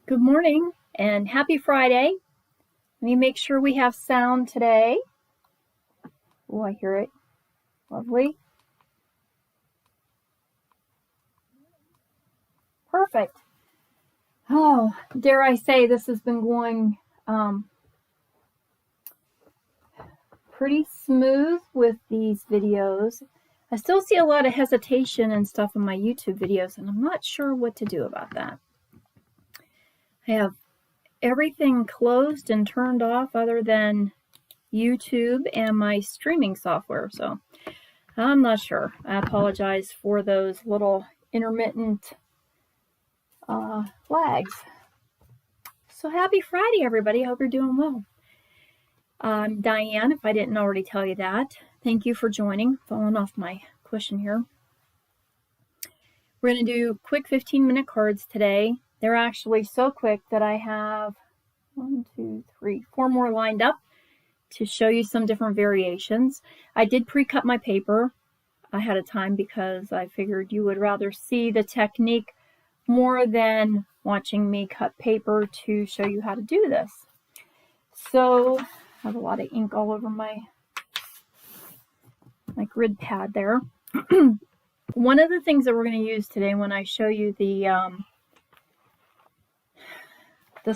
Good morning and happy Friday. Let me make sure we have sound today. Oh, I hear it. Lovely. Perfect. Oh, dare I say this has been going pretty smooth with these videos. I still see a lot of hesitation and stuff in my YouTube videos, and I'm not sure what to do about that. I have everything closed and turned off other than YouTube and my streaming software, so I'm not sure. I apologize for those little intermittent lags. So happy Friday, everybody. I hope you're doing well. I'm Diane, if I didn't already tell you that. Thank you for joining. Falling off my cushion here. We're going to do quick 15-minute cards today. They're actually so quick that I have 4 more lined up to show you some different variations. I did pre-cut my paper ahead of time because I figured you would rather see the technique more than watching me cut paper to show you how to do this. So I have a lot of ink all over my grid pad there. One of the things that we're going to use today when I show you the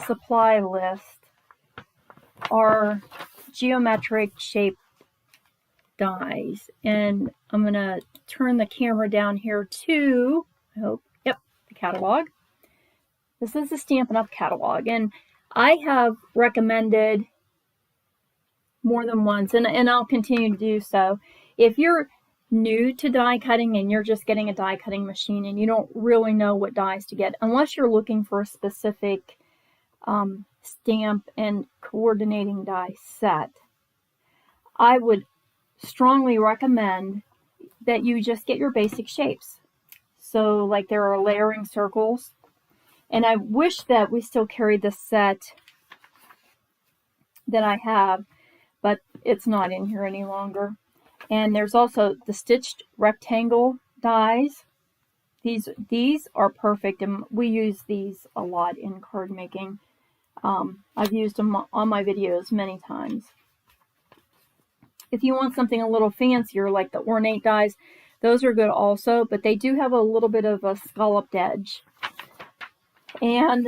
supply list are geometric shape dies, and I'm going to turn the camera down here to, I hope, yep, the catalog. This is the Stampin' Up! Catalog, and I have recommended more than once, and I'll continue to do so. If you're new to die cutting and you're just getting a die cutting machine and you don't really know what dies to get, unless you're looking for a specific stamp and coordinating die set, I would strongly recommend that you just get your basic shapes. So like there are layering circles, and I wish that we still carried the set that I have, but it's not in here any longer. And there's also the stitched rectangle dies. These are perfect, and we use these a lot in card making. I've used them on my videos many times. If you want something a little fancier, like the ornate dies, those are good also, but they do have a little bit of a scalloped edge. And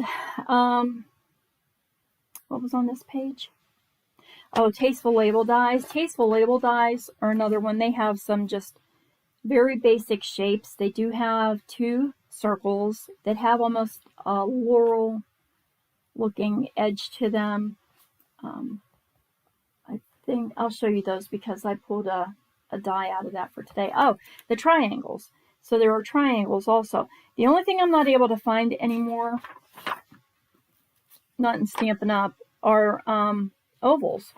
what was on this page? Oh, Tasteful Label dies. Tasteful Label dies are another one. They have some just very basic shapes. They do have 2 circles that have almost a laurel looking edge to them. I think I'll show you those because I pulled a die out of that for today. Oh, the triangles. So there are triangles also. The only thing I'm not able to find anymore, not in Stampin' Up!, are ovals.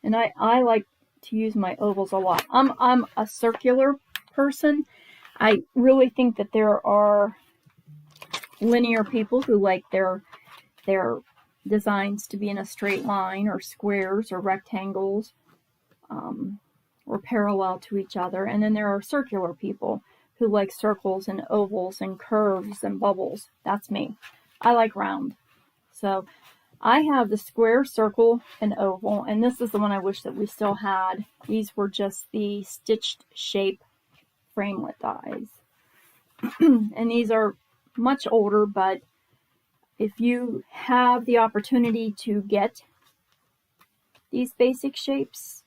And I like to use my ovals a lot. I'm a circular person. I really think that there are linear people who like their designs to be in a straight line or squares or rectangles or parallel to each other. And then there are circular people who like circles and ovals and curves and bubbles. That's me. I like round. So I have the square, circle, and oval, and this is the one I wish that we still had. These were just the stitched shape framelit dies. And these are much older, but if you have the opportunity to get these basic shapes,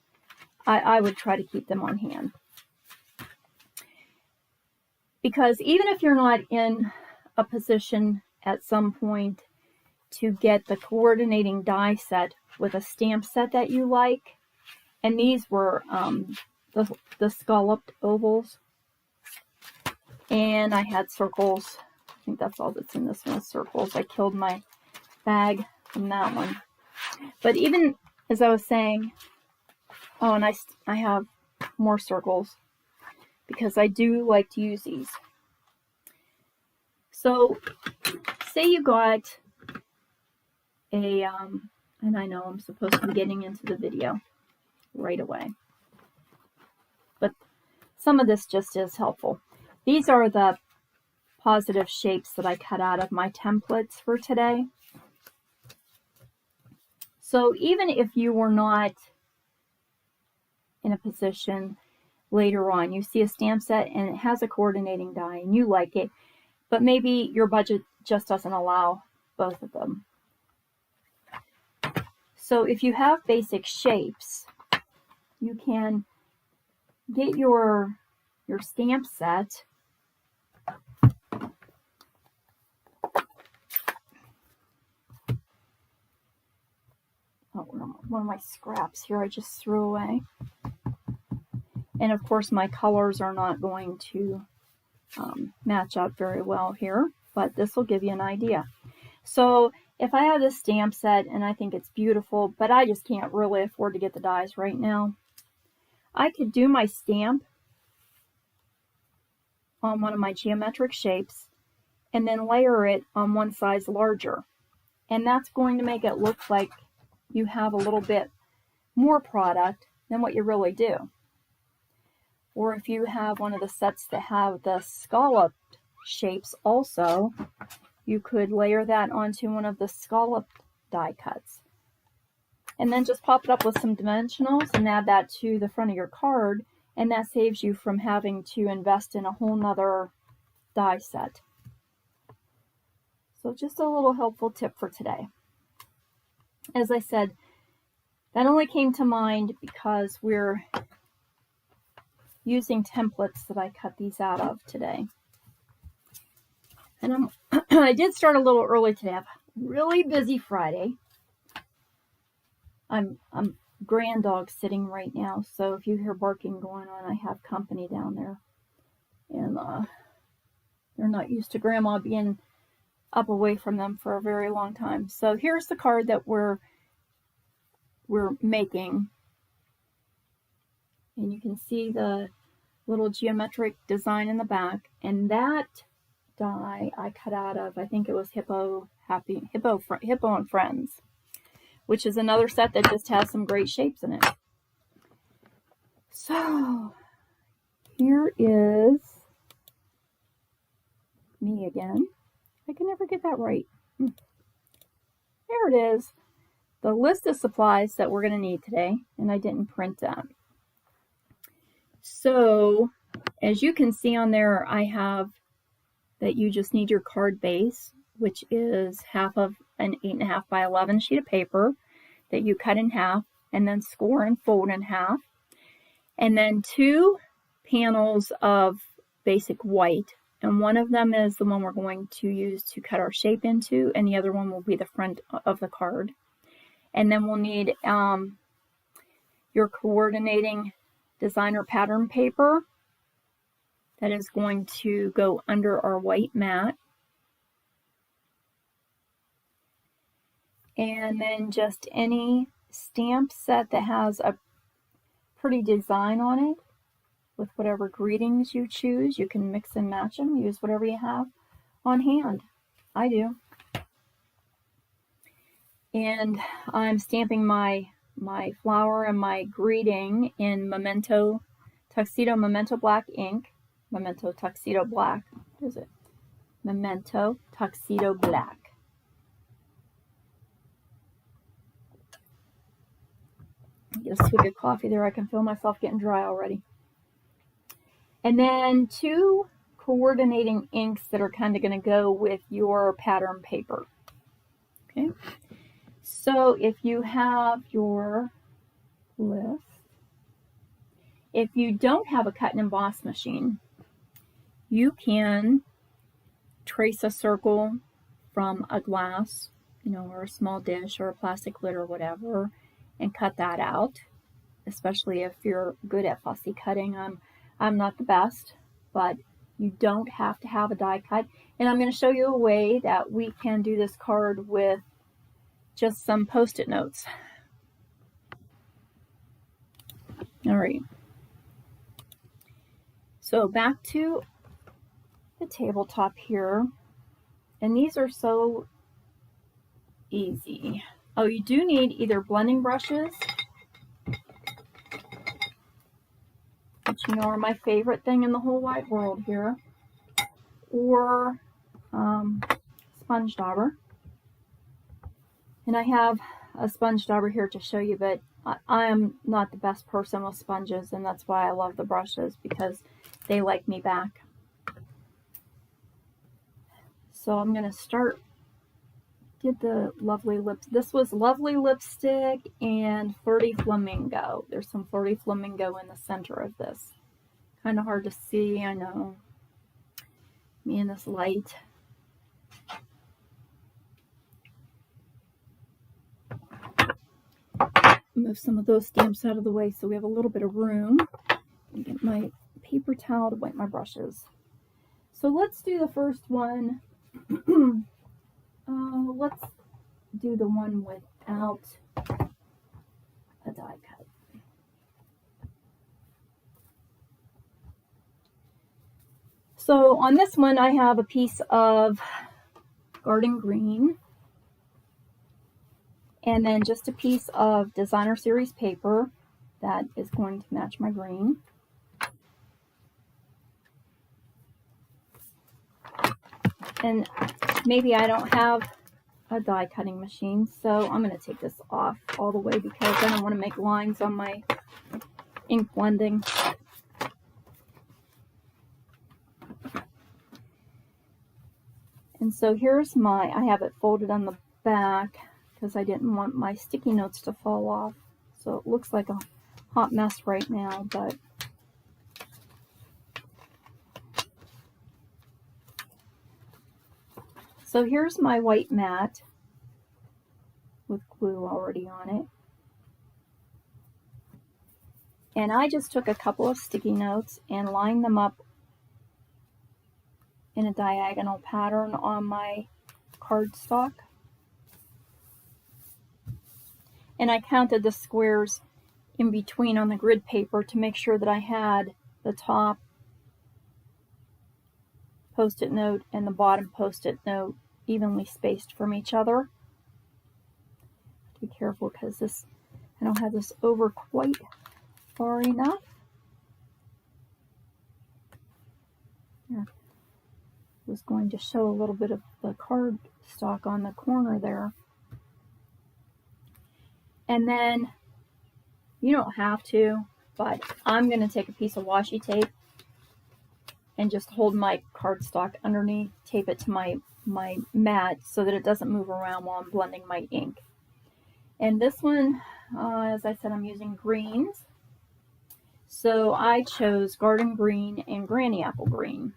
I would try to keep them on hand. Because even if you're not in a position at some point to get the coordinating die set with a stamp set that you like, and these were the scalloped ovals, and I had circles. I think that's all that's in this one, is circles. I killed my bag from that one. But even as I was saying, oh, and I have more circles because I do like to use these. So say you got a, and I know I'm supposed to be getting into the video right away, but some of this just is helpful. These are the positive shapes that I cut out of my templates for today. So even if you were not in a position later on, you see a stamp set and it has a coordinating die and you like it, but maybe your budget just doesn't allow both of them. So if you have basic shapes, you can get your stamp set. Oh, one of my scraps here I just threw away. And of course my colors are not going to match up very well here, but this will give you an idea. So if I have this stamp set and I think it's beautiful, but I just can't really afford to get the dies right now, I could do my stamp on one of my geometric shapes and then layer it on one size larger. And that's going to make it look like you have a little bit more product than what you really do. Or if you have one of the sets that have the scalloped shapes also, you could layer that onto one of the scalloped die cuts. And then just pop it up with some dimensionals and add that to the front of your card, and that saves you from having to invest in a whole nother die set. So just a little helpful tip for today. As I said, that only came to mind because we're using templates that I cut these out of today. And I did start a little early today. I have a really busy Friday. I'm grand dog sitting right now, so if you hear barking going on, I have company down there. And they're not used to Grandma being up away from them for a very long time. So here's the card that we're making. And you can see the little geometric design in the back. And that die I cut out of, I think it was Hippo and Friends, which is another set that just has some great shapes in it. So here is me again. I can never get that right. There it is. The list of supplies that we're going to need today, and I didn't print that. So as you can see on there, I have that you just need your card base, which is half of an 8.5 by 11 sheet of paper that you cut in half and then score and fold in half. And then 2 panels of basic white. And one of them is the one we're going to use to cut our shape into, and the other one will be the front of the card. And then we'll need your coordinating designer pattern paper that is going to go under our white mat. And then just any stamp set that has a pretty design on it with whatever greetings you choose. You can mix and match them, use whatever you have on hand. I do. And I'm stamping my flower and my greeting in Tuxedo Memento Black ink. Memento Tuxedo Black. What is it? Memento Tuxedo Black. Get a swig of coffee there. I can feel myself getting dry already. And then 2 coordinating inks that are kind of going to go with your pattern paper. Okay. So if you have your list, if you don't have a cut and emboss machine, you can trace a circle from a glass, or a small dish or a plastic lid or whatever, and cut that out, especially if you're good at fussy cutting. I'm not the best, but you don't have to have a die cut. And I'm going to show you a way that we can do this card with just some Post-it notes. All right. So back to the tabletop here. And these are so easy. Oh, you do need either blending brushes, which are my favorite thing in the whole wide world here, or sponge dauber. And I have a sponge dauber here to show you, but I am not the best person with sponges, and that's why I love the brushes, because they like me back. So I'm going to start, did the Lovely Lips. This was Lovely Lipstick and Flirty Flamingo. There's some Flirty Flamingo in the center of this. Kind of hard to see, I know. Me in this light. Move some of those stamps out of the way so we have a little bit of room. And get my paper towel to wipe my brushes. So let's do the first one. Let's do the one without a die cut. So on this one, I have a piece of Garden Green, and then just a piece of Designer Series paper that is going to match my green. And maybe I don't have a die cutting machine, so I'm going to take this off all the way because I don't want to make lines on my ink blending. And so here's I have it folded on the back because I didn't want my sticky notes to fall off. So it looks like a hot mess right now, but so here's my white mat with glue already on it. And I just took a couple of sticky notes and lined them up in a diagonal pattern on my cardstock. And I counted the squares in between on the grid paper to make sure that I had the top post-it note and the bottom post-it note evenly spaced from each other. Be careful because I don't have this over quite far enough. Here. I was going to show a little bit of the cardstock on the corner there. And then, you don't have to, but I'm going to take a piece of washi tape and just hold my cardstock underneath, tape it to my mat so that it doesn't move around while I'm blending my ink. And this one, as I said, I'm using greens. So I chose Garden Green and Granny Apple Green.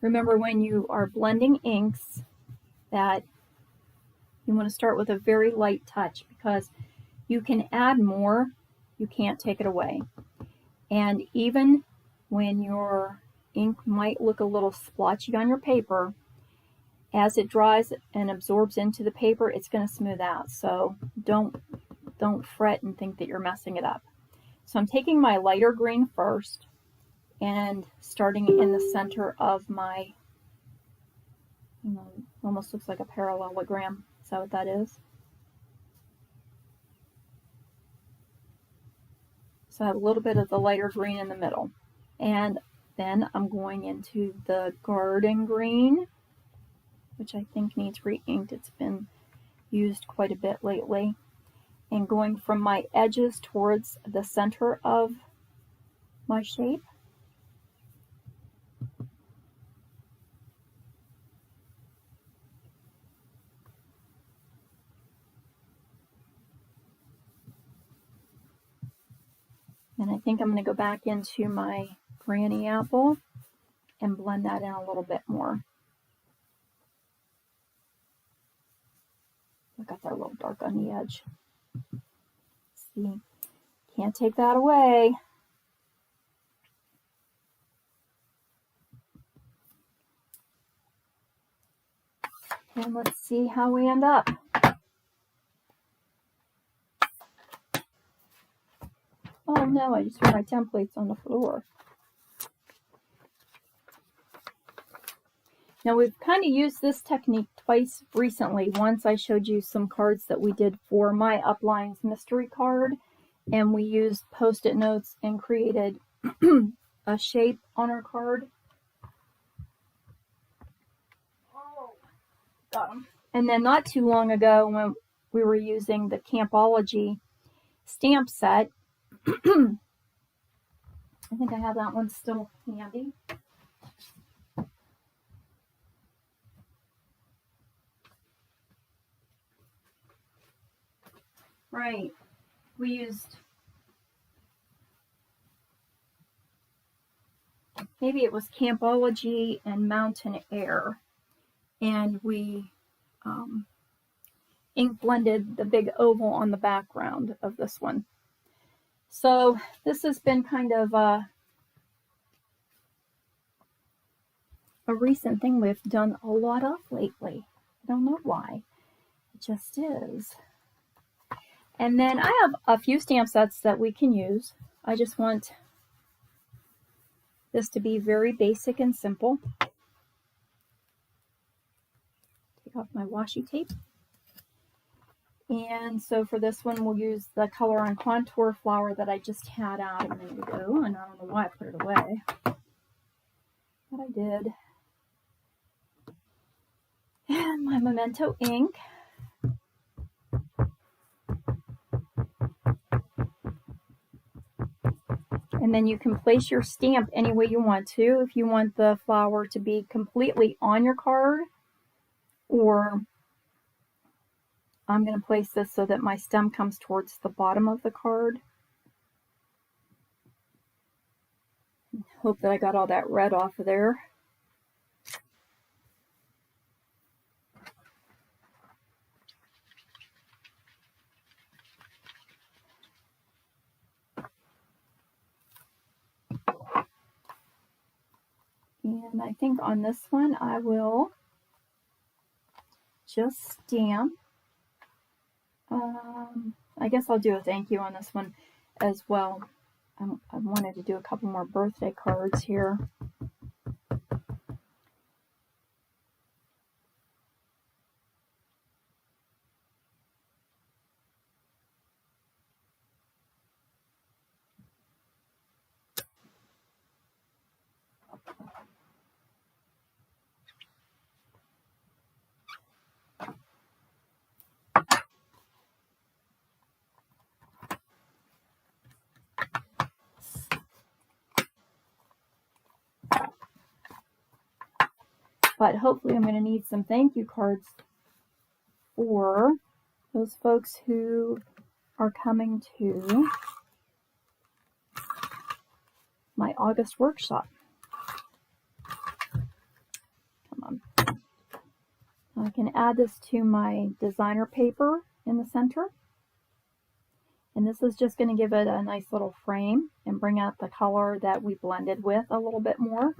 Remember, when you are blending inks, that you want to start with a very light touch because you can add more, you can't take it away. And even when your ink might look a little splotchy on your paper, as it dries and absorbs into the paper, it's going to smooth out. So don't fret and think that you're messing it up. So I'm taking my lighter green first and starting in the center of my, almost looks like a parallelogram. Is that what that is? So I have a little bit of the lighter green in the middle. And then I'm going into the Garden Green, which I think needs re-inked. It's been used quite a bit lately. And going from my edges towards the center of my shape. And I think I'm going to go back into my Granny Apple and blend that in a little bit more. I got that a little dark on the edge. See, can't take that away. And let's see how we end up. Oh no, I just threw my templates on the floor. Now we've kind of used this technique twice recently. Once I showed you some cards that we did for my Uplines mystery card, and we used Post-it notes and created a shape on our card. Got 'em. And then not too long ago when we were using the Campology stamp set, I think I have that one still handy. Right, we used, maybe it was Campology and Mountain Air, and we ink blended the big oval on the background of this one. So this has been kind of a recent thing we've done a lot of lately. I don't know why, it just is. And then I have a few stamp sets that we can use. I just want this to be very basic and simple. Take off my washi tape. And so for this one, we'll use the Color on Contour flower that I just had out a minute ago, and I don't know why I put it away, but I did. And my Memento ink. And then you can place your stamp any way you want to. If you want the flower to be completely on your card, or I'm going to place this so that my stem comes towards the bottom of the card. Hope that I got all that red off of there. And I think on this one I will just stamp. I guess I'll do a thank you on this one as well. I wanted to do a couple more birthday cards here. But hopefully I'm going to need some thank you cards for those folks who are coming to my August workshop. Come on. I can add this to my designer paper in the center. And this is just going to give it a nice little frame and bring out the color that we blended with a little bit more.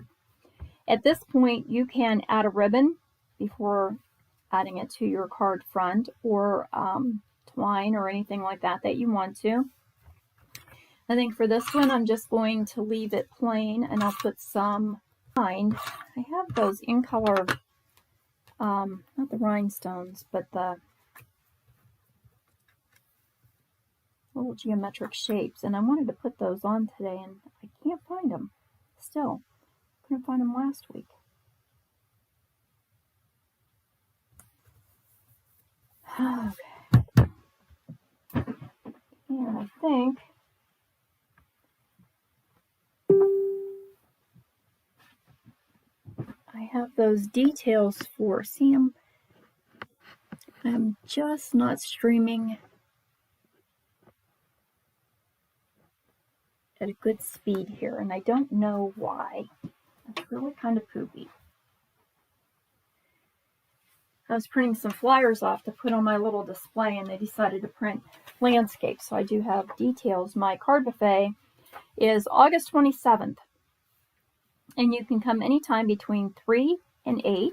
At this point, you can add a ribbon before adding it to your card front, or twine or anything like that that you want to. I think for this one, I'm just going to leave it plain, and I'll put some rind. I have those in color, not the rhinestones, but the little geometric shapes, and I wanted to put those on today, and I can't find them still. Couldn't find them last week. Okay. And I think I have those details for Sam. I'm just not streaming at a good speed here, and I don't know why. It's really kind of poopy. I was printing some flyers off to put on my little display, and they decided to print landscape, so I do have details. My card buffet is August 27th, and you can come anytime between 3 and 8,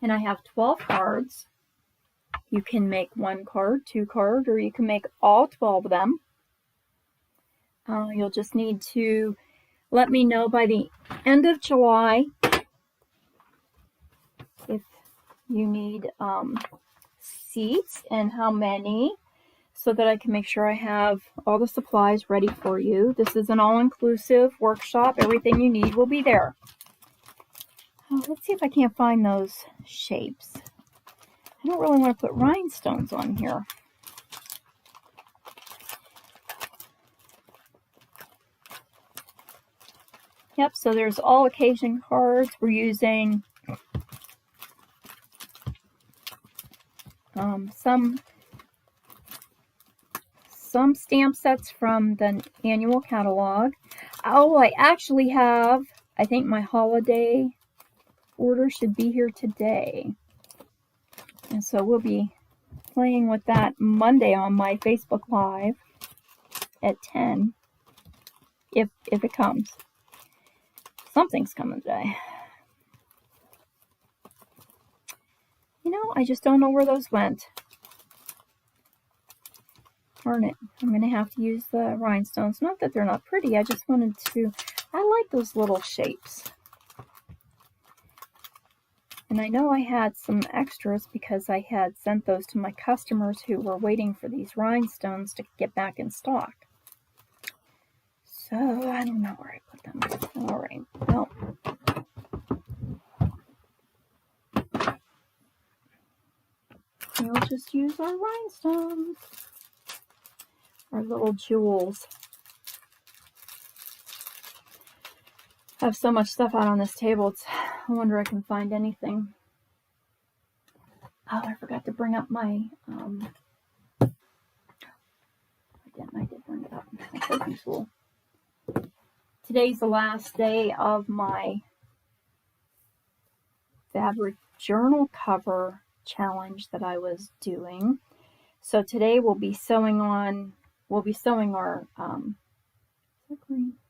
and I have 12 cards. You can make 1 card, 2 card, or you can make all 12 of them. You'll just need to let me know by the end of July you need seats and how many, so that I can make sure I have all the supplies ready for you. This is an all-inclusive workshop. Everything you need will be there. Let's see if I can't find those shapes. I don't really want to put rhinestones on here. Yep, so there's all occasion cards. We're using some stamp sets from the annual catalog. Oh, I actually have, I think my holiday order should be here today. And so we'll be playing with that Monday on my Facebook Live at 10, if it comes. Something's coming today. You know, I just don't know where those went. Darn it. I'm going to have to use the rhinestones. Not that they're not pretty. I just wanted to... I like those little shapes. And I know I had some extras because I had sent those to my customers who were waiting for these rhinestones to get back in stock. So, I don't know where I put them. All right. Well, we'll just use our rhinestones. Our little jewels. I have so much stuff out on this table. I wonder if I can find anything. Oh, I forgot to bring up my, I did bring it up. My cooking tool. Today's the last day of my fabric journal cover challenge that I was doing. So today we'll be sewing our,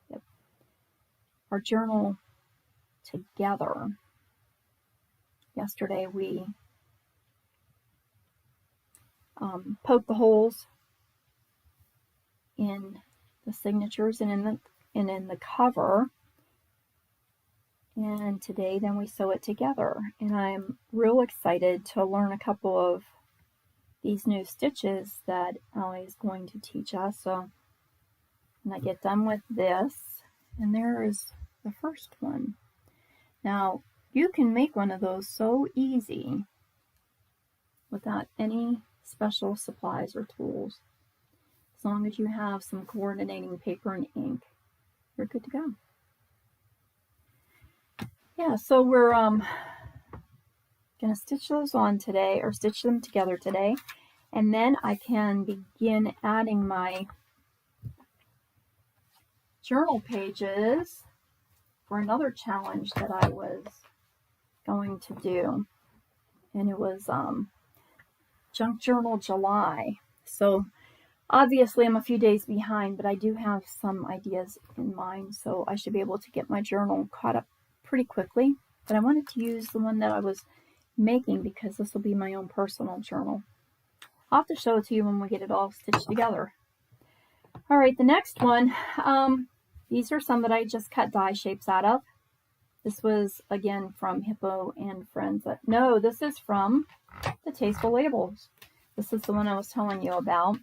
Yep. Our journal together. Yesterday we poked the holes in the signatures and in the cover, and today then we sew it together. And I'm real excited to learn a couple of these new stitches that Allie is going to teach us. So when I get done with this, and there is the first one. Now you can make one of those so easy without any special supplies or tools. As long as you have some coordinating paper and ink, you're good to go. Yeah, so we're going to stitch those on today, or stitch them together today, and then I can begin adding my journal pages for another challenge that I was going to do, and it was Junk Journal July. So obviously I'm a few days behind, but I do have some ideas in mind, so I should be able to get my journal caught up pretty quickly. But I wanted to use the one that I was making because this will be my own personal journal. I'll have to show it to you when we get it all stitched together. All right, the next one, these are some that I just cut die shapes out of. This was, again, from Hippo and Friends. No, this is from the Tasteful Labels. This is the one I was telling you about,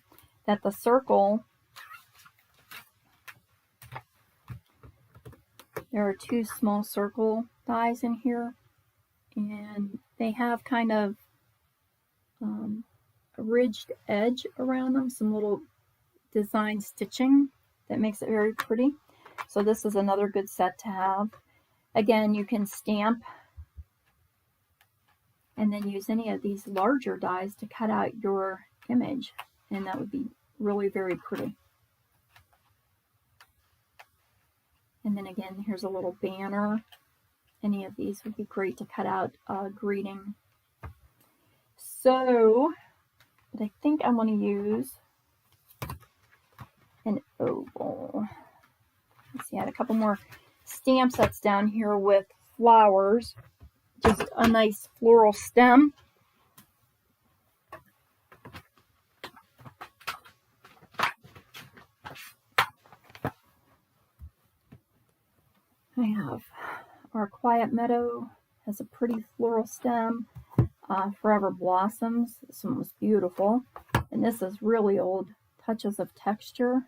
that the circle, there are two small circle dies in here, and they have kind of a ridged edge around them, some little design stitching that makes it very pretty. So this is another good set to have. Again, you can stamp and then use any of these larger dies to cut out your image, and that would be really very pretty. And then again, here's a little banner. Any of these would be great to cut out a greeting. So, but I think I'm going to use an oval. Let's see, I had a couple more stamp sets down here with flowers. Just a nice floral stem. I have our Quiet Meadow, has a pretty floral stem. Forever Blossoms. This one was beautiful. And this is really old. Touches of Texture.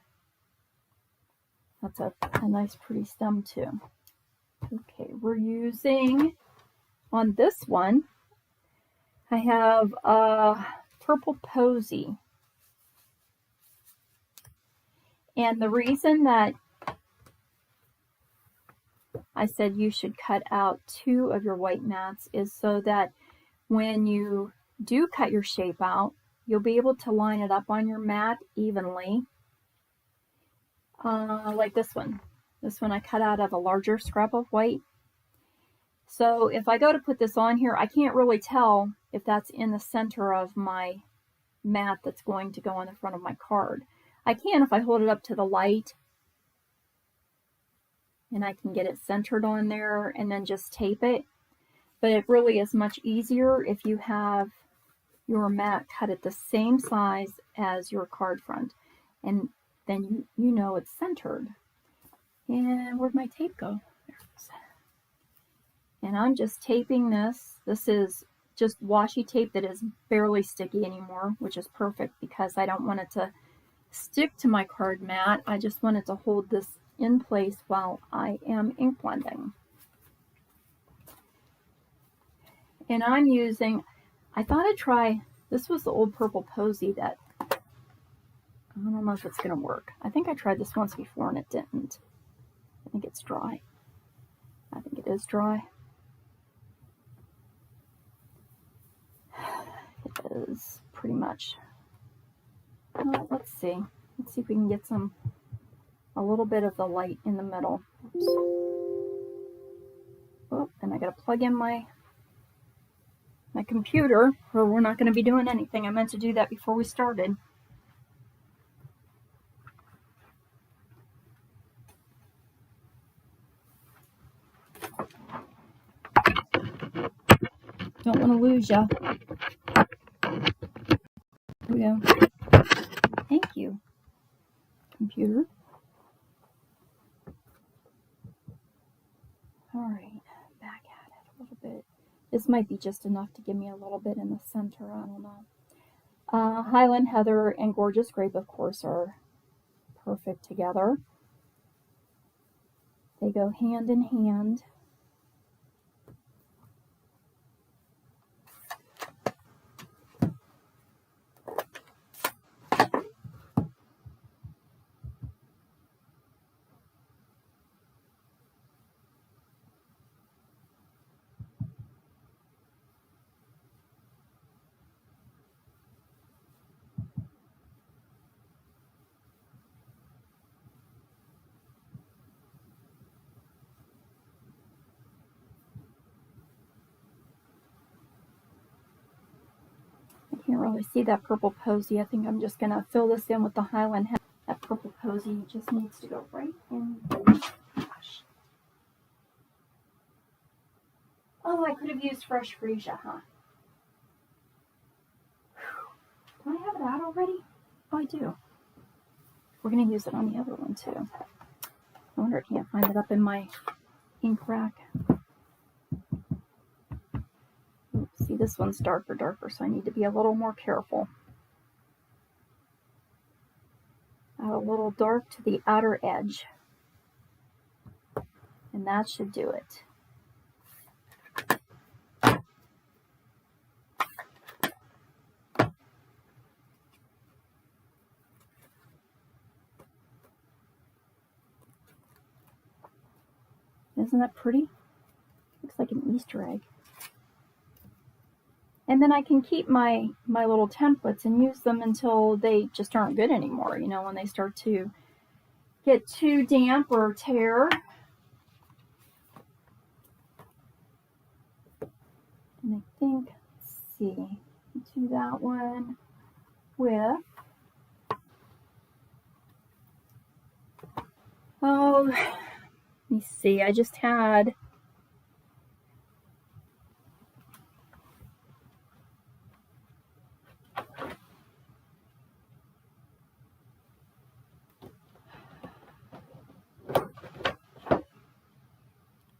That's a nice pretty stem too. Okay, we're using, on this one, I have a Purple Posy. And the reason that I said you should cut out 2 of your white mats is so that when you do cut your shape out, you'll be able to line it up on your mat evenly. Like this one. This one I cut out of a larger scrap of white. So if I go to put this on here, I can't really tell if that's in the center of my mat that's going to go on the front of my card. I can if I hold it up to the light, and I can get it centered on there and then just tape it. But it really is much easier if you have your mat cut at the same size as your card front, and then you know it's centered. And where'd my tape go? There it is. And I'm just taping this. This is just washi tape that is barely sticky anymore, which is perfect because I don't want it to stick to my card mat. I just want it to hold this in place while I am ink blending. And I'm using, I thought I'd try, this was the old Purple Posy that, I don't know if it's going to work. I think I tried this once before and it didn't. I think it's dry. I think it is dry. It is pretty much. Let's see. Let's see if we can get a little bit of the light in the middle. Oops. Oh, and I got to plug in my computer, or we're not going to be doing anything. I meant to do that before we started. Don't want to lose ya. Here we go. Thank you, computer. All right, back at it a little bit. This might be just enough to give me a little bit in the center. I don't know. Highland Heather and Gorgeous Grape, of course, are perfect together. They go hand in hand. Can't really see that Purple Posy. I think I'm just going to fill this in with the Highland Heather. That Purple Posy just needs to go right in. Gosh. Oh, I could have used fresh freesia, huh? Do I have it out already? Oh, I do. We're going to use it on the other one, too. I wonder if I can't find it up in my ink rack. See, this one's darker, so I need to be a little more careful. Add a little dark to the outer edge. And that should do it. Isn't that pretty? Looks like an Easter egg. And then I can keep my little templates and use them until they just aren't good anymore. You know, when they start to get too damp or tear. And I think, let's see, do that one with, oh, let me see, I just had,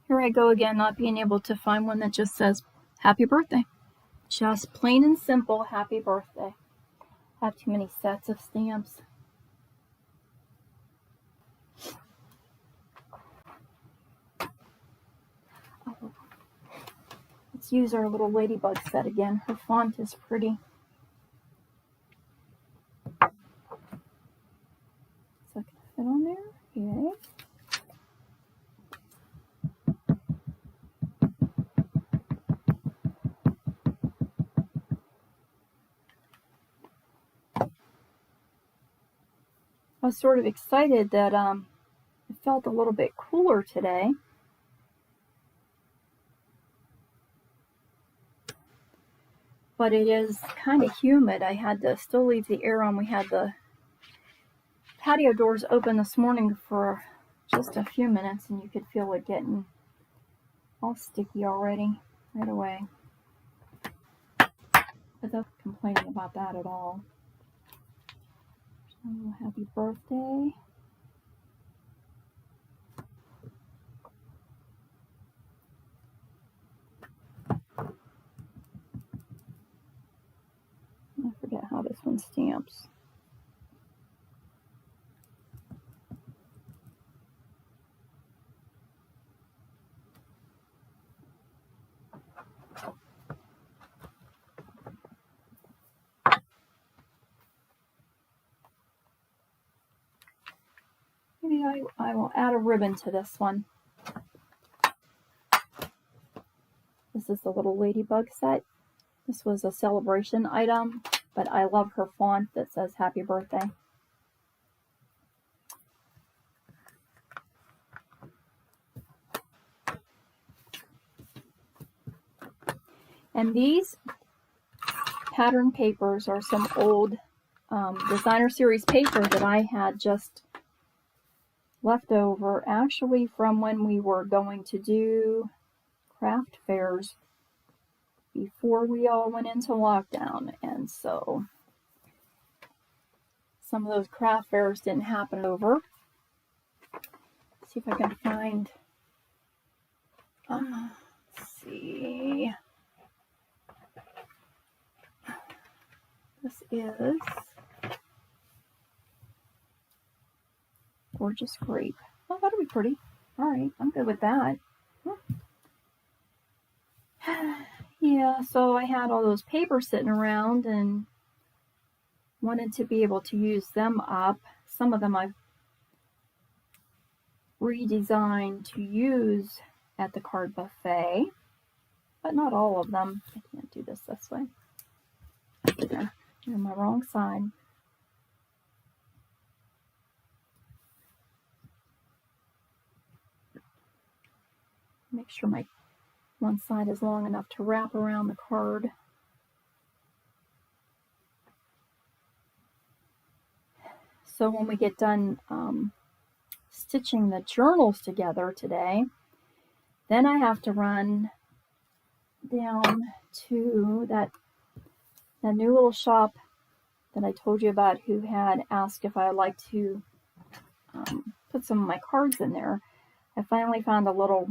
here I go again, not being able to find one that just says happy birthday. Just plain and simple, happy birthday. I have too many sets of stamps. Oh. Let's use our little ladybug set again. Her font is pretty. So I can fit on there. Yay. I was sort of excited that it felt a little bit cooler today. But it is kind of humid. I had to still leave the air on. We had the patio doors open this morning for just a few minutes, and you could feel it getting all sticky already right away. But not complaining about that at all. So, happy birthday. I forget how this one stamps. Maybe I will add a ribbon to this one. This is the little ladybug set. This was a celebration item, but I love her font that says happy birthday. And these pattern papers are some old designer series paper that I had just left over, actually from when we were going to do craft fairs before we all went into lockdown. And so some of those craft fairs didn't happen over. Let's see if I can find, let's see. This is Gorgeous Grape. Oh, that'll be pretty. All right, I'm good with that. Yeah, so I had all those papers sitting around and wanted to be able to use them up. Some of them I've redesigned to use at the card buffet, but not all of them. I can't do this way. There, you're on my wrong side. Make sure my one side is long enough to wrap around the card. So when we get done stitching the journals together today, then I have to run down to that new little shop that I told you about, who had asked if I would like to put some of my cards in there. I finally found a little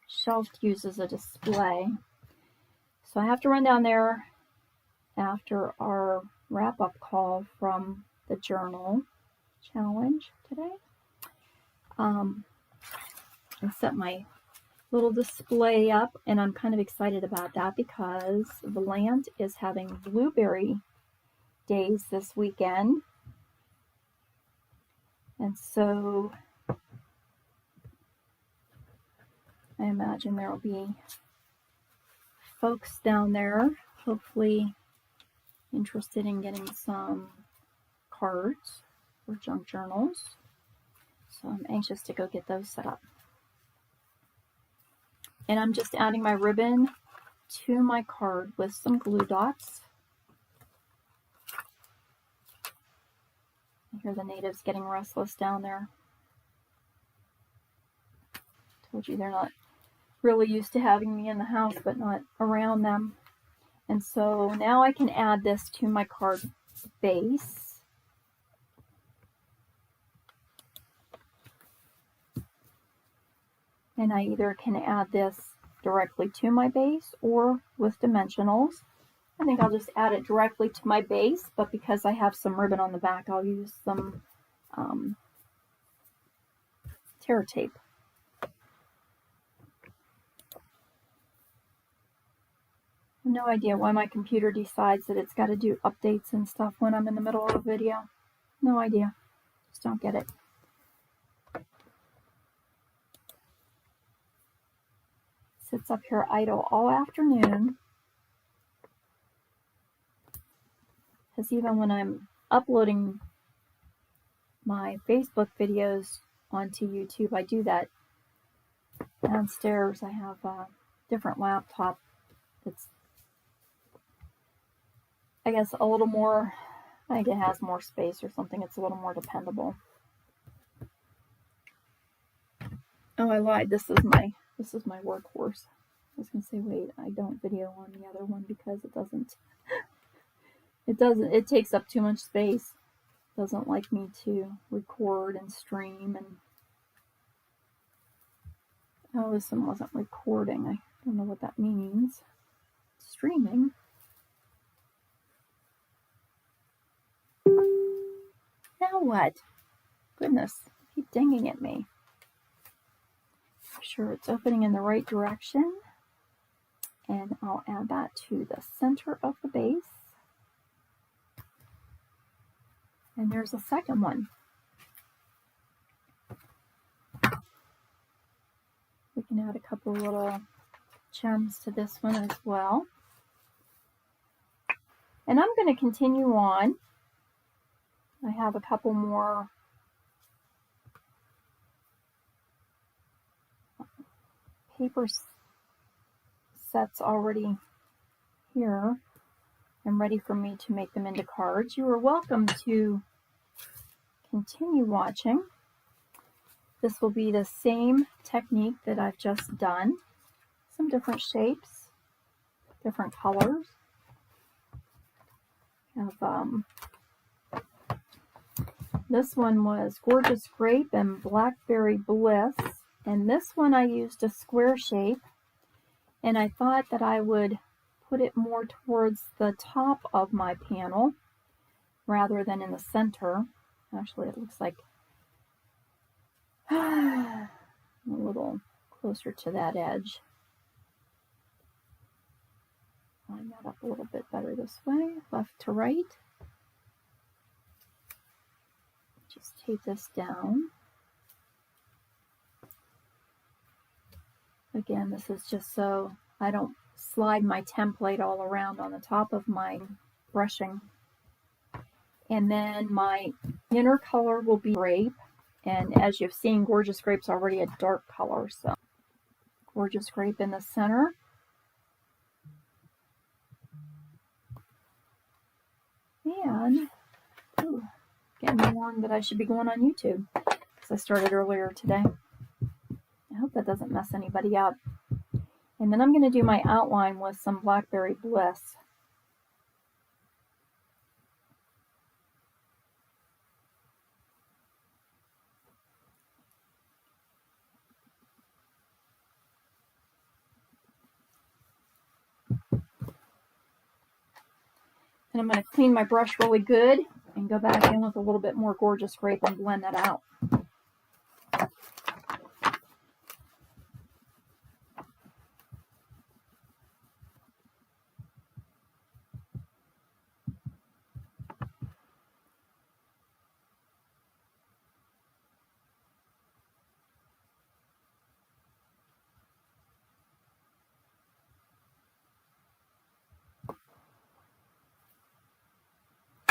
shelf to use as a display. So I have to run down there after our wrap-up call from the journal challenge today, and set my little display up. And I'm kind of excited about that because Valant is having blueberry days this weekend, and so I imagine there will be folks down there, hopefully interested in getting some cards or junk journals. So I'm anxious to go get those set up. And I'm just adding my ribbon to my card with some glue dots. I hear the natives getting restless down there. Told you they're not really used to having me in the house, but not around them. And so now I can add this to my card base. And I either can add this directly to my base or with dimensionals. I think I'll just add it directly to my base, but because I have some ribbon on the back, I'll use some tear tape. No idea why my computer decides that it's got to do updates and stuff when I'm in the middle of a video. No idea. Just don't get it. Sits up here idle all afternoon. Because even when I'm uploading my Facebook videos onto YouTube, I do that downstairs. I have a different laptop that's, I guess, a little more, I think it has more space or something. It's a little more dependable. Oh, I lied. This is my workhorse. I was gonna say, wait, I don't video on the other one because it takes up too much space. It doesn't like me to record and stream. And oh, this one wasn't recording. I don't know what that means. Streaming. Now what? Goodness, keep dinging at me. Make sure it's opening in the right direction. And I'll add that to the center of the base. And there's a second one. We can add a couple little gems to this one as well. And I'm going to continue on. I have a couple more paper sets already here and ready for me to make them into cards. You are welcome to continue watching. This will be the same technique that I've just done. Some different shapes, different colors. This one was Gorgeous Grape and Blackberry Bliss, and this one I used a square shape, and I thought that I would put it more towards the top of my panel rather than in the center. Actually, it looks like a little closer to that edge. Line that up a little bit better this way, left to right. Just tape this down. Again, this is just so I don't slide my template all around on the top of my brushing. And then my inner color will be grape. And as you've seen, Gorgeous Grape's already a dark color. So Gorgeous Grape in the center. And getting warned that I should be going on YouTube because I started earlier today. I hope that doesn't mess anybody up. And then I'm going to do my outline with some Blackberry Bliss. And I'm going to clean my brush really good and go back in with a little bit more Gorgeous Grape and blend that out.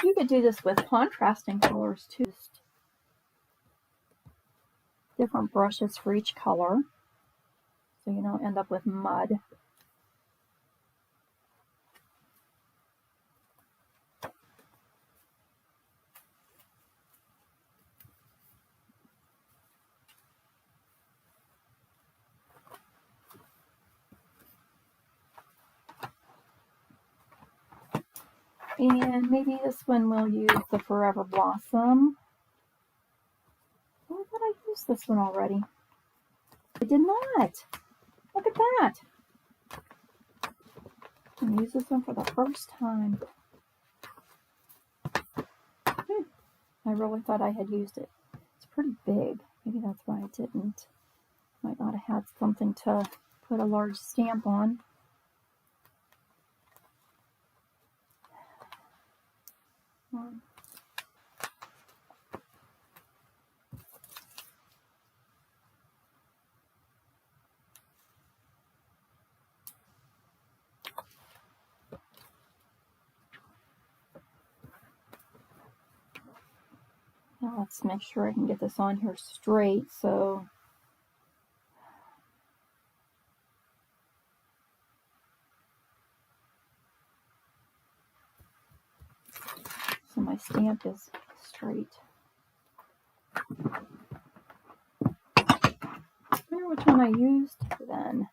You could do this with contrasting colors too. Different brushes for each color, so you don't end up with mud. And maybe this one we'll use the Forever Blossom. Oh, I thought I used this one already. I did not. Look at that. And use this one for the first time. I really thought I had used it. It's pretty big. Maybe that's why I didn't. Might not have had something to put a large stamp on. Now let's make sure I can get this on here straight. So my stamp is straight. I wonder which one I used then.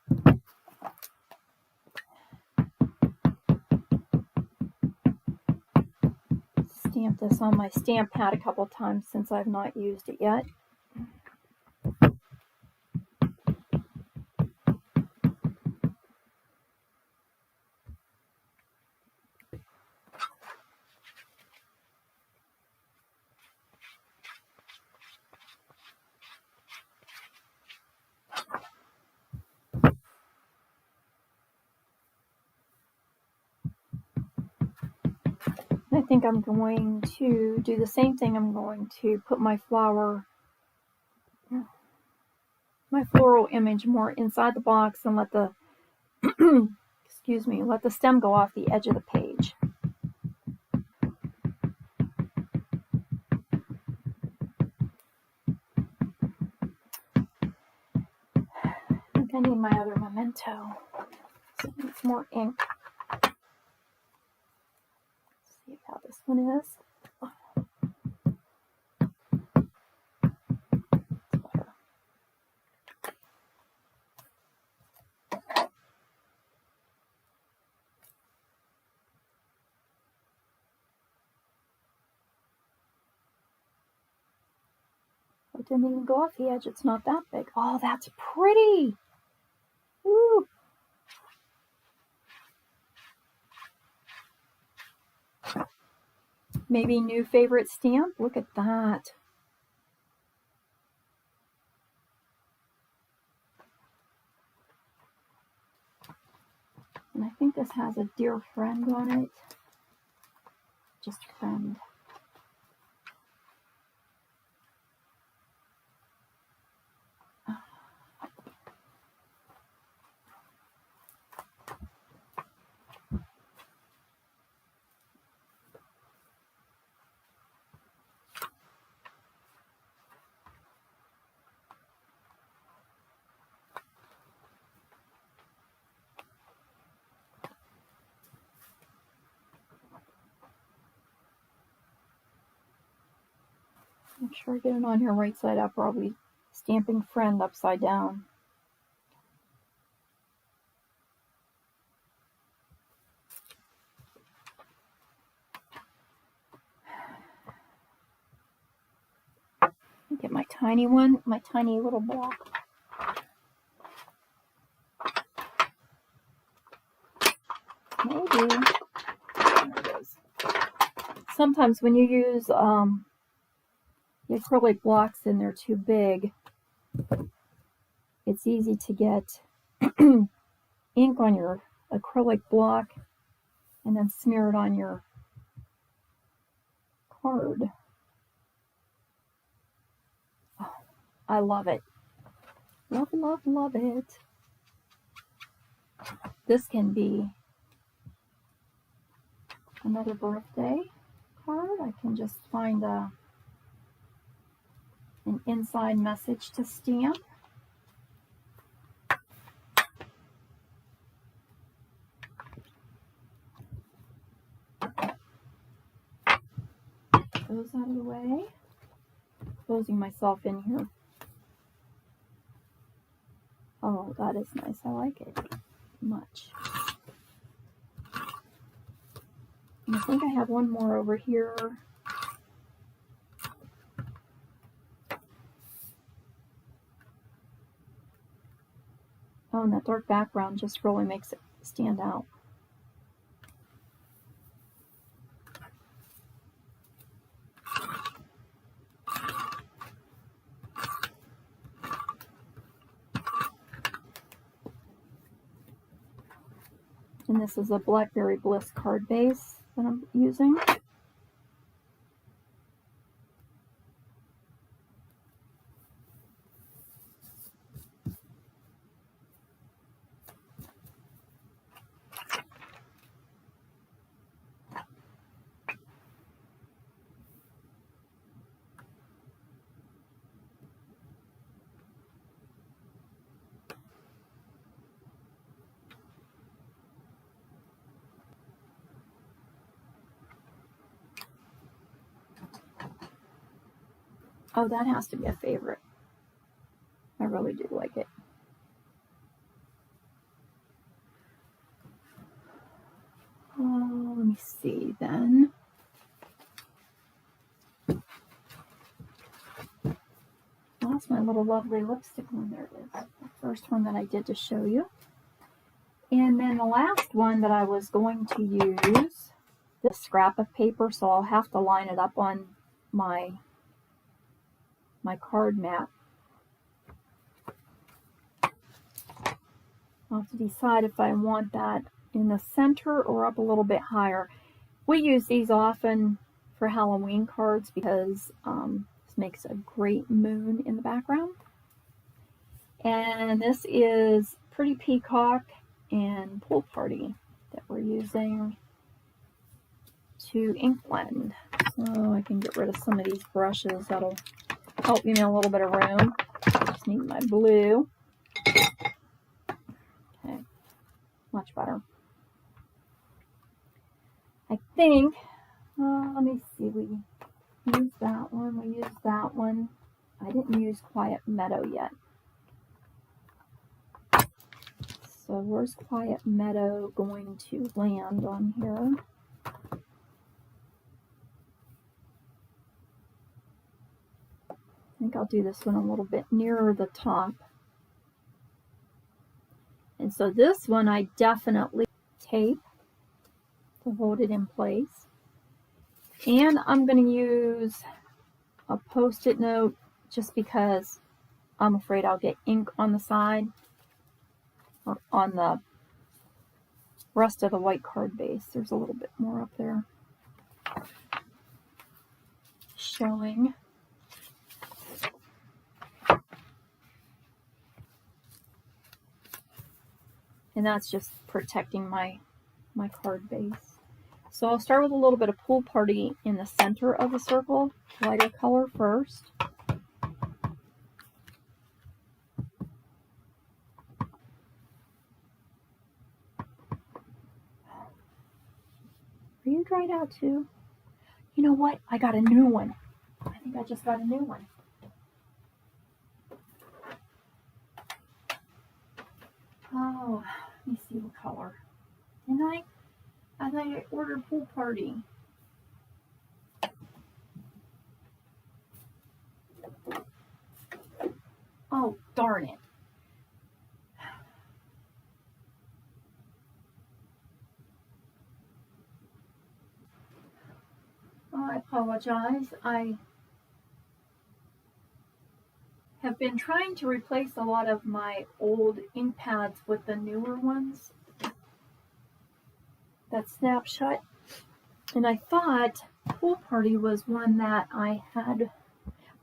Stamp this on my stamp pad a couple times since I've not used it yet. I think I'm going to do the same thing. I'm going to put my floral image more inside the box and let the let the stem go off the edge of the page. I think I need my other memento. So I need some more ink. Let's see how this one is. It didn't even go off the edge. It's not that big. Oh, that's pretty. Ooh. Maybe new favorite stamp. Look at that. And I think this has a dear friend on it. Just friend. Make sure I get it on here right side up, or I'll be stamping friend upside down. Get my tiny one, my tiny little block. Maybe. There it is. Sometimes when you use the acrylic blocks and they're too big, it's easy to get ink on your acrylic block and then smear it on your card. Oh, I love it. Love, love, love it. This can be another birthday card. I can just find an inside message to stamp. Those out of the way. Closing myself in here. Oh, that is nice. I like it much. And I think I have one more over here. Oh, and that dark background just really makes it stand out. And this is a Blackberry Bliss card base that I'm using. Oh, that has to be a favorite. I really do like it. Oh, let me see then. That's my little lovely lipstick one. There it is. The first one that I did to show you. And then the last one that I was going to use, this scrap of paper, so I'll have to line it up on my card mat. I'll have to decide if I want that in the center or up a little bit higher. We use these often for Halloween cards because this makes a great moon in the background. And this is Pretty Peacock and Pool Party that we're using to ink blend. So I can get rid of some of these brushes. That'll help me in a little bit of room. Just need my blue. Okay, much better. I think, let me see, we used that one, we used that one. I didn't use Quiet Meadow yet. So where's Quiet Meadow going to land on here? I think I'll do this one a little bit nearer the top. And so this one I definitely tape to hold it in place. And I'm going to use a Post-it note just because I'm afraid I'll get ink on the side or on the rest of the white card base. There's a little bit more up there showing. And that's just protecting my card base. So I'll start with a little bit of Pool Party in the center of the circle, lighter color first. Are you dried out too? You know what? I got a new one. I think I just got a new one. Oh, let me see what color. And I ordered Pool Party. Oh, darn it. Oh, I apologize. I have been trying to replace a lot of my old ink pads with the newer ones that snap shut. And I thought Pool Party was one that I had.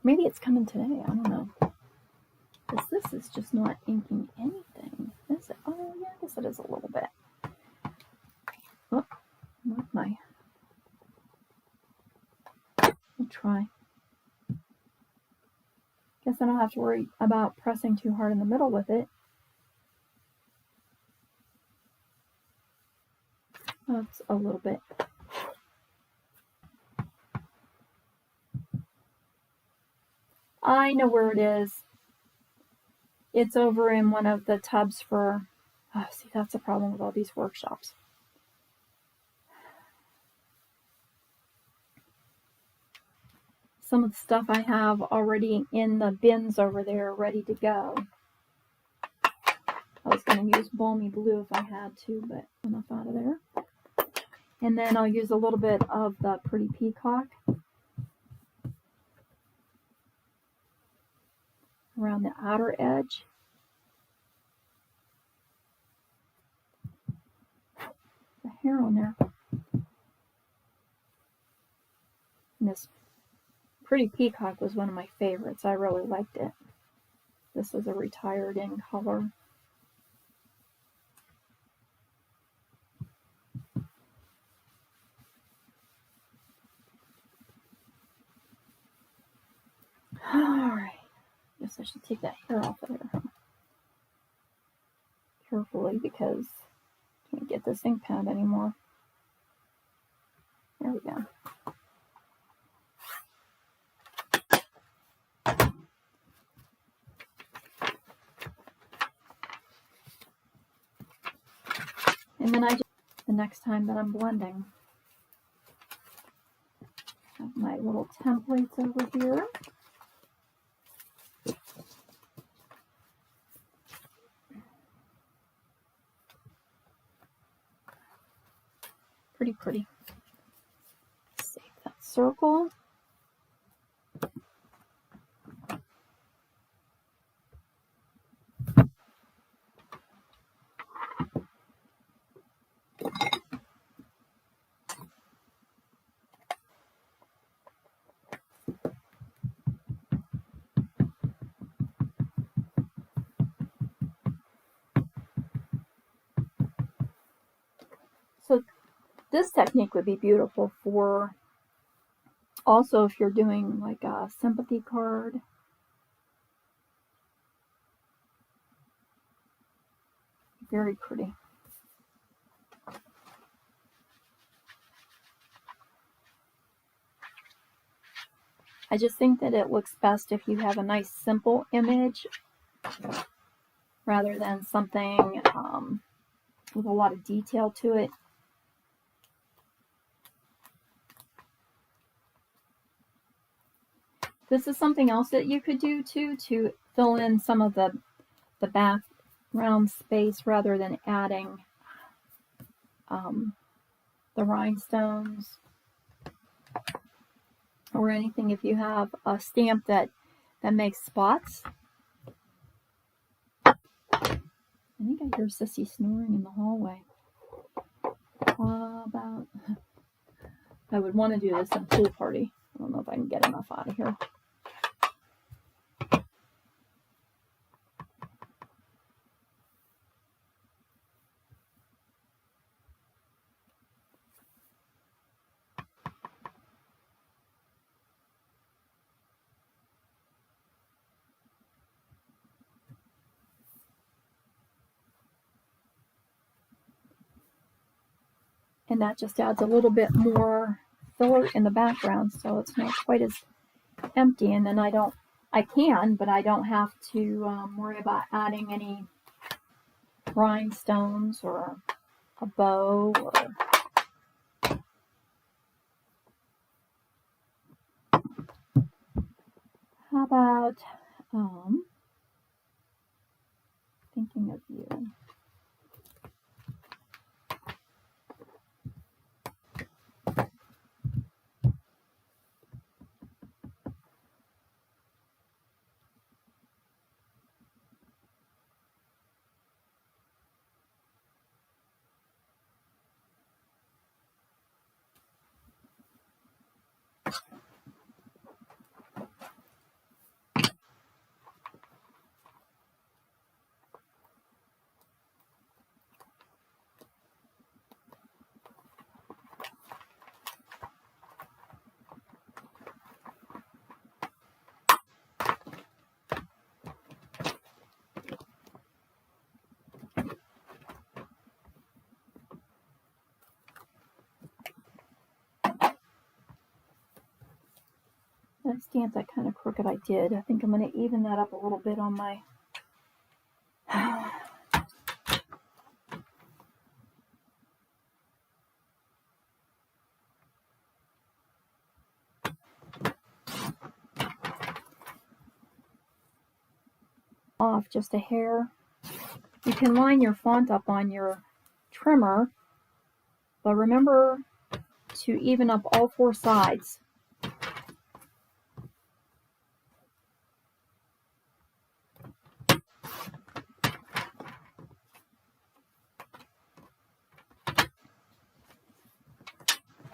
Maybe it's coming today. I don't know. Because this is just not inking anything. Is it? Oh, yeah, I guess it is a little bit. Oh, not my. I'll try. Guess I don't have to worry about pressing too hard in the middle with it. That's a little bit. I know where it is. It's over in one of the tubs for, oh, see, that's the problem with all these workshops. Some of the stuff I have already in the bins over there ready to go. I was going to use Balmy Blue if I had to, but enough out of there. And then I'll use a little bit of the Pretty Peacock around the outer edge. hair on there. And this Pretty Peacock was one of my favorites. I really liked it. This was a retired in color. Alright. Guess I should take that hair off of there. Carefully, because I can't get this ink pad anymore. There we go. And then the next time that I'm blending, have my little templates over here. Pretty. Save that circle. So this technique would be beautiful for also if you're doing like a sympathy card. Very pretty. I just think that it looks best if you have a nice simple image rather than something with a lot of detail to it. This is something else that you could do too, to fill in some of the background space rather than adding the rhinestones or anything. If you have a stamp that makes spots. I think I hear Sissy snoring in the hallway. I would want to do this in a pool party. I don't know if I can get enough out of here. And that just adds a little bit more filler in the background, so it's not quite as empty. And then I don't have to worry about adding any rhinestones or a bow or how about thinking of you. That stamp that kind of crooked I did. I think I'm going to even that up a little bit on my off just a hair. You can line your font up on your trimmer, but remember to even up all four sides.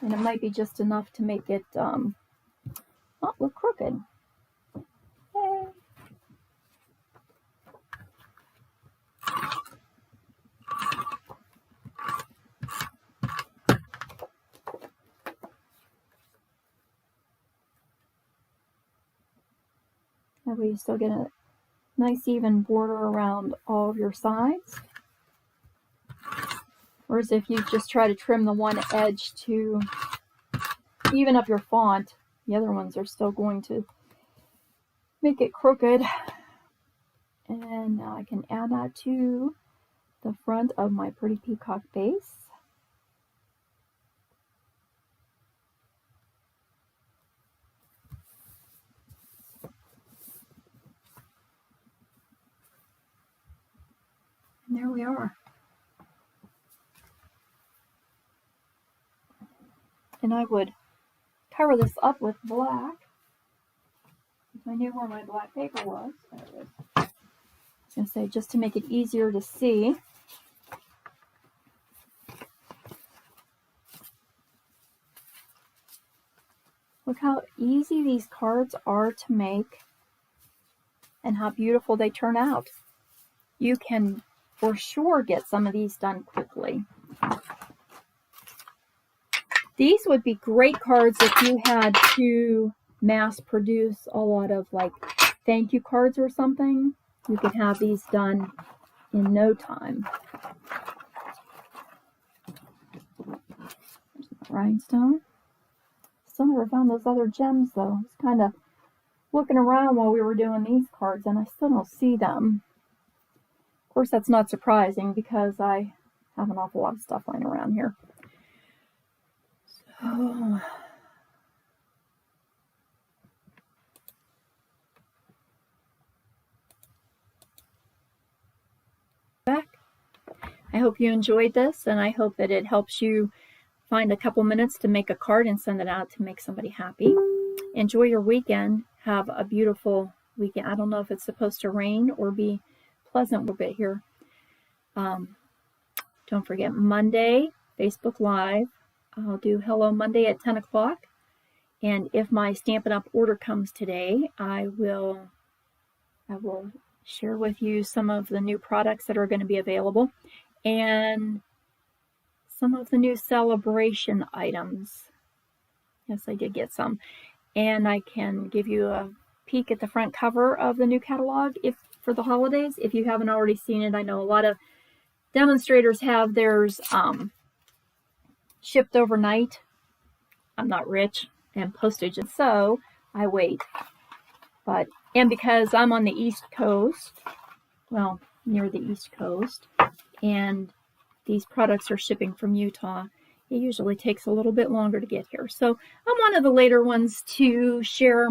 And it might be just enough to make it not look crooked. Yay. That way you still get a nice even border around all of your sides. Whereas if you just try to trim the one edge to even up your font, the other ones are still going to make it crooked. And now I can add that to the front of my pretty peacock base. And there we are. And I would cover this up with black. If I knew where my black paper was. There it is. I was going to say, just to make it easier to see. Look how easy these cards are to make and how beautiful they turn out. You can for sure get some of these done quickly. These would be great cards if you had to mass produce a lot of like thank you cards or something. You could have these done in no time. There's my rhinestone. Still never found those other gems though. I was kind of looking around while we were doing these cards and I still don't see them. Of course, that's not surprising because I have an awful lot of stuff lying around here. So, back. I hope you enjoyed this and I hope that it helps you find a couple minutes to make a card and send it out to make somebody happy. Enjoy your weekend. Have a beautiful weekend. I don't know if it's supposed to rain or be pleasant a bit here. Don't forget Monday, Facebook Live. I'll do Hello Monday at 10 o'clock. And if my Stampin' Up! Order comes today, I will share with you some of the new products that are going to be available and some of the new celebration items. Yes, I did get some. And I can give you a peek at the front cover of the new catalog for the holidays. If you haven't already seen it, I know a lot of demonstrators have theirs shipped overnight. I'm not rich, and postage, and so I wait. And because I'm on the East Coast, well, near the East Coast, and these products are shipping from Utah, it usually takes a little bit longer to get here. So I'm one of the later ones to share